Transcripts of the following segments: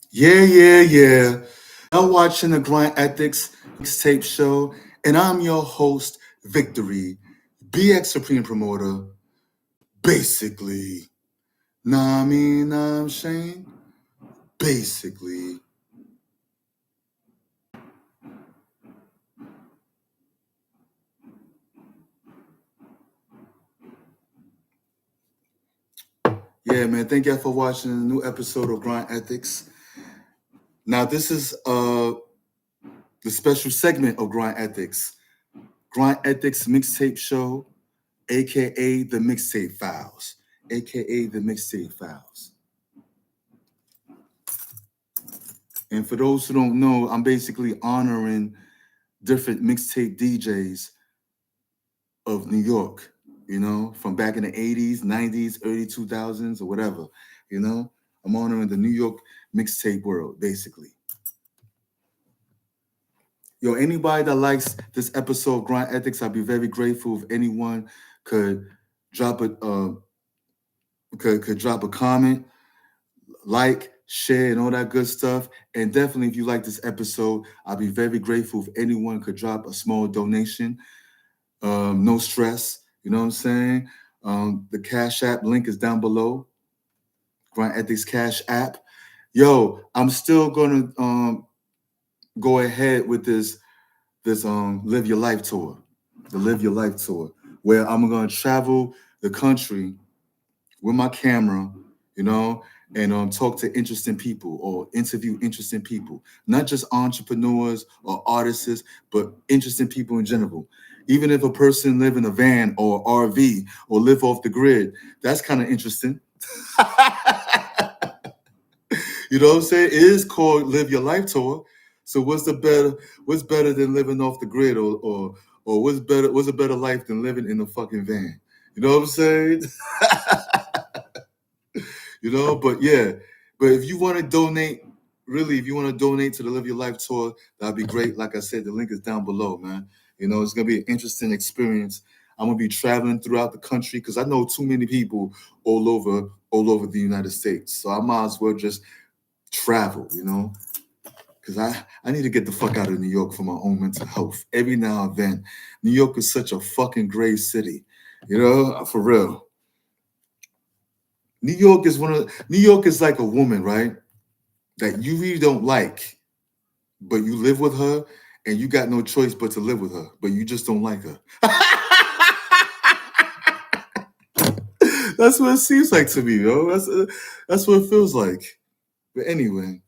Yeah. I'm watching the Grindethiks Mixtape show, and I'm your host, Viktory, BX Supreme Promoter, basically. Nah, I mean, I'm Shane, basically. Yeah, man, thank y'all for watching a new episode of Grind Ethics. Now, this is the special segment of Grind Ethics. Grind Ethics Mixtape Show, aka the Mixtape Files. AKA the Mixtape Files. And for those who don't know, I'm basically honoring different mixtape DJs of New York, from back in the 80s, 90s, early 2000s, or whatever. I'm honoring the New York mixtape world, basically. Yo, anybody that likes this episode of Grind Ethics, I'd be very grateful if anyone could drop a could drop a comment, like, share, and all that good stuff. And definitely, if you like this episode, I'd be very grateful if anyone could drop a small donation. No stress, you know what I'm saying? The Cash App link is down below. Grind Ethics Cash App. Yo, I'm still gonna go ahead with this Live Your Life tour, the Live Your Life tour, where I'm gonna travel the country with my camera, you know, and talk to interesting people or interview interesting people, not just entrepreneurs or artists, but interesting people in general. Even if a person live in a van or RV or live off the grid, that's kind of interesting. You know what I'm saying? It is called Live Your Life Tour. So what's better than living off the grid or what's a better life than living in a fucking van? You know what I'm saying? But yeah, but if you want to donate, really, if you want to donate to the Live Your Life tour, that'd be great. Like I said, the link is down below, man. It's gonna be an interesting experience. I'm gonna be traveling throughout the country because I know too many people all over the United States. So I might as well just travel, because I need to get the fuck out of New York for my own mental health. Every now and then. New York is such a fucking great city, for real. New York is like a woman, right? That you really don't like, but you live with her and you got no choice but to live with her, but you just don't like her. That's what it seems like to me, yo. That's what it feels like. But anyway,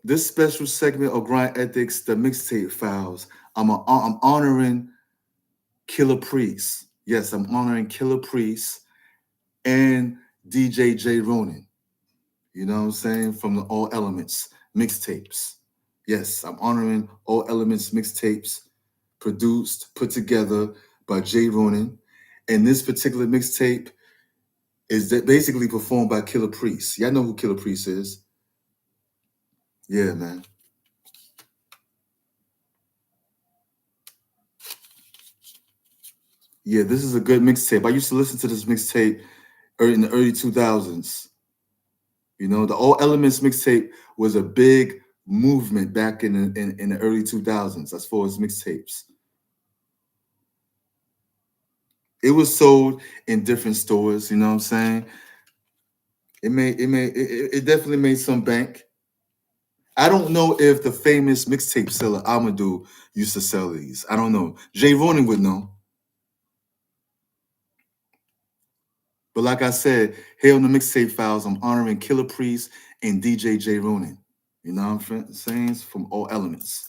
this special segment of Grind Ethics, the Mixtape Files, I'm honoring Killah Priest. Yes, I'm honoring Killah Priest and DJ J Ronin. You know what I'm saying? From the All Elements mixtapes. Yes, I'm honoring All Elements mixtapes produced, put together by J Ronin. And this particular mixtape is basically performed by Killah Priest. Y'all know who Killah Priest is. Yeah, man. Yeah, this is a good mixtape. I used to listen to this mixtape in the early 2000s. The All Elements mixtape was a big movement back in the early 2000s as far as mixtapes. It was sold in different stores, you know what I'm saying? It definitely made some bank. I don't know if the famous mixtape seller Amadou used to sell these. I don't know. Jay Ronin would know. But like I said, here on the Mixtape Files, I'm honoring Killah Priest and DJ J Ronin. You know what I'm saying? It's from All Elements.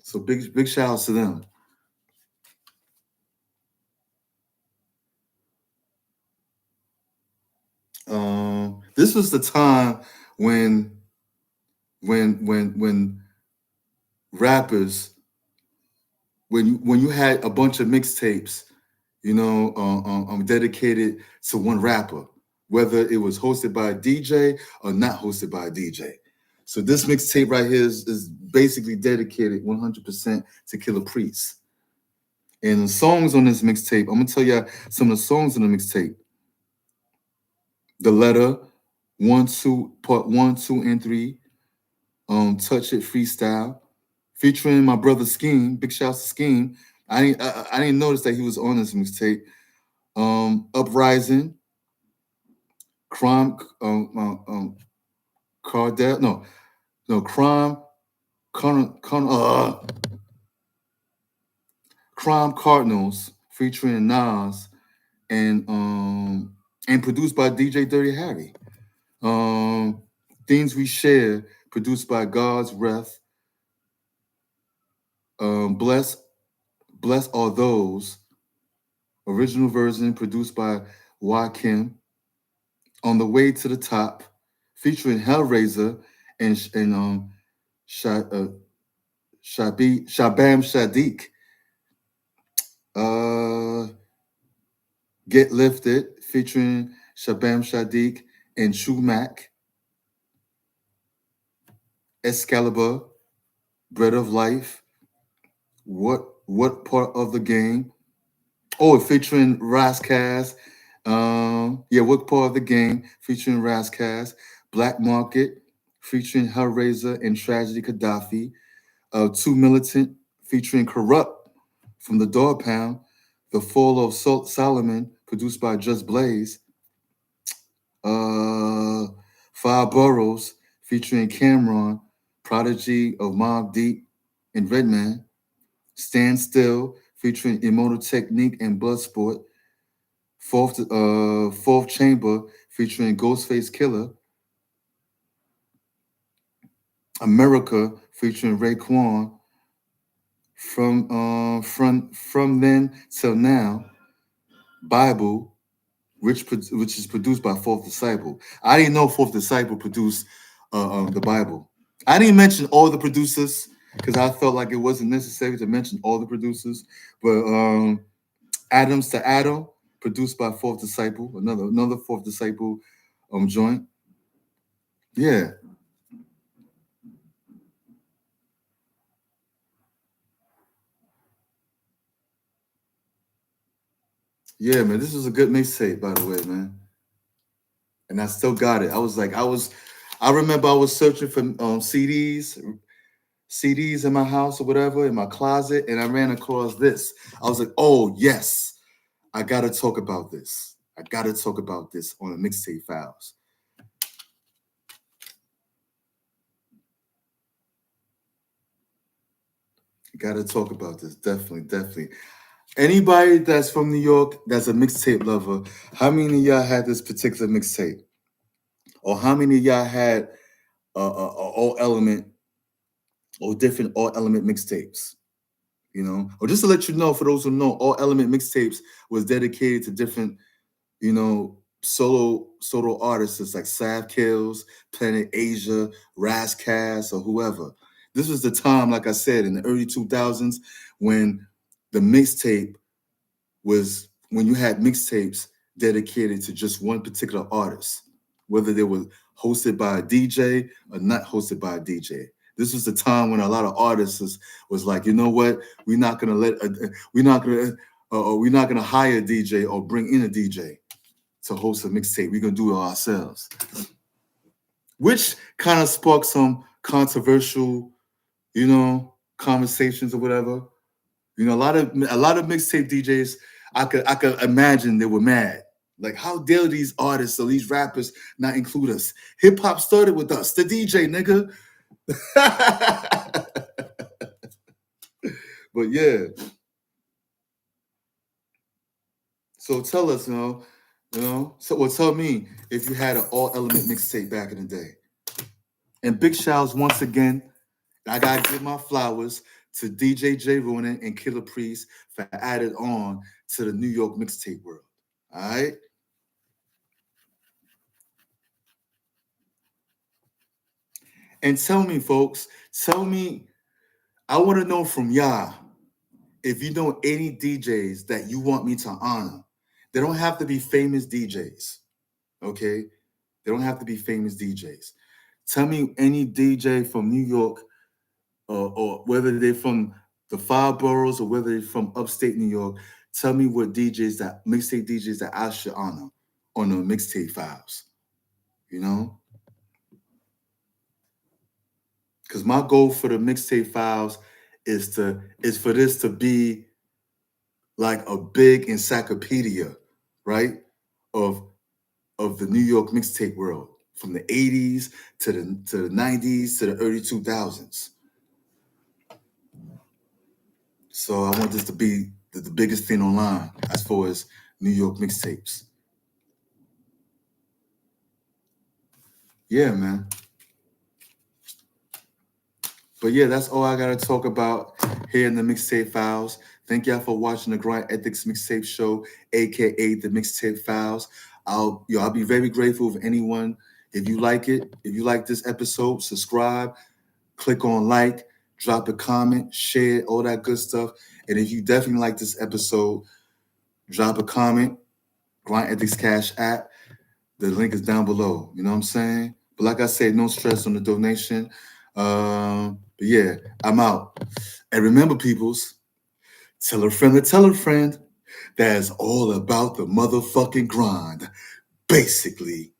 So big shout outs to them. This was the time when when rappers when you had a bunch of mixtapes, dedicated to one rapper, whether it was hosted by a DJ or not hosted by a DJ. So this mixtape right here is basically dedicated 100% to Killah Priest. And the songs on this mixtape, I'm gonna tell you some of the songs on the mixtape. The Letter, 1, 2, part 1, 2, and 3. Touch It Freestyle, featuring my brother Scheme. Big shouts to Scheme. I didn't notice that he was on this mixtape. Uprising, Crime, Cardell, no, Con, Crime Cardinals, featuring Nas, and produced by DJ Dirty Harry. Um, Things We Share, produced by God's Wrath. Bless, Bless Are Those, original version produced by Kim. On the Way to the Top, featuring Hellraiser and Sha, Shabam Shadiq. Uh, Get Lifted, featuring Shabam Shadiq and Mac. Excalibur, Bread of Life. What part of the game? Oh, featuring Raskaz. Yeah, what part of the game? Featuring Raskaz. Black Market, featuring Hellraiser and Tragedy Gaddafi. Too Militant, featuring Corrupt from the Dog Pound. The Fall of Solomon, produced by Just Blaze. Uh, Five Boroughs, featuring Cameron, Prodigy of Mob Deep and Redman. Stand Still, featuring Immortal Technique and Bloodsport. Fourth Chamber, featuring Ghostface Killer. America, featuring Raekwon. From then till now. Bible, which is produced by Fourth Disciple. I didn't know Fourth Disciple produced the Bible. I didn't mention all the producers because I felt like it wasn't necessary to mention all the producers. But Adams to Adam, produced by Fourth Disciple, another Fourth Disciple joint. Yeah, yeah, man. This was a good mixtape, by the way, man. And I still got it. I remember I was searching for CDs in my house or whatever in my closet, and I ran across this. I was like, oh yes, I gotta talk about this. I gotta talk about this on the mixtape files. Gotta talk about this. Definitely, definitely. Anybody that's from New York that's a mixtape lover, how many of y'all had this particular mixtape? Or how many of y'all had all element or different all element mixtapes? You know, or just to let you know, for those who know, all element mixtapes was dedicated to different, solo artists like Sav Kills, Planet Asia, Razzcast, or whoever. This was the time, like I said, in the early 2000s when the mixtape was when you had mixtapes dedicated to just one particular artist, whether they were hosted by a DJ or not hosted by a DJ. This was the time when a lot of artists was like, you know what, we're not gonna let, we're not gonna hire a DJ or bring in a DJ to host a mixtape. We're gonna do it ourselves, which kind of sparked some controversial, conversations or whatever. A lot of mixtape DJs, I could imagine they were mad. Like, how dare these artists or these rappers not include us? Hip hop started with us, the DJ nigga. But yeah, so tell us, tell me if you had an all element mixtape back in the day. And big shouts once again. I gotta give my flowers to DJ Ronin and Killer Priest for added on to the New York mixtape world. All right. And tell me, folks, I want to know from y'all if you know any DJs that you want me to honor. They don't have to be famous DJs, okay? They don't have to be famous DJs. Tell me any DJ from New York, or whether they're from the five boroughs or whether they're from upstate New York, tell me what mixtape DJs that I should honor on the mixtape files. You know, because my goal for the mixtape files is for this to be like a big encyclopedia, right? Of of the New York mixtape world from the 80s to the 90s to the early 2000s. So I want this to be the biggest thing online as far as New York mixtapes. Yeah, man. But yeah, that's all I gotta talk about here in the Mixtape Files. Thank y'all for watching the Grind Ethiks Mixtape Show, aka the Mixtape Files. I'll be very grateful if anyone, if you like it, if you like this episode, subscribe, click on like, drop a comment, share, all that good stuff. And if you definitely like this episode, drop a comment, Grind Ethiks Cash App. The link is down below. You know what I'm saying? But like I said, no stress on the donation. But yeah, I'm out. And remember, peoples, tell a friend to tell a friend that's all about the motherfucking grind. Basically.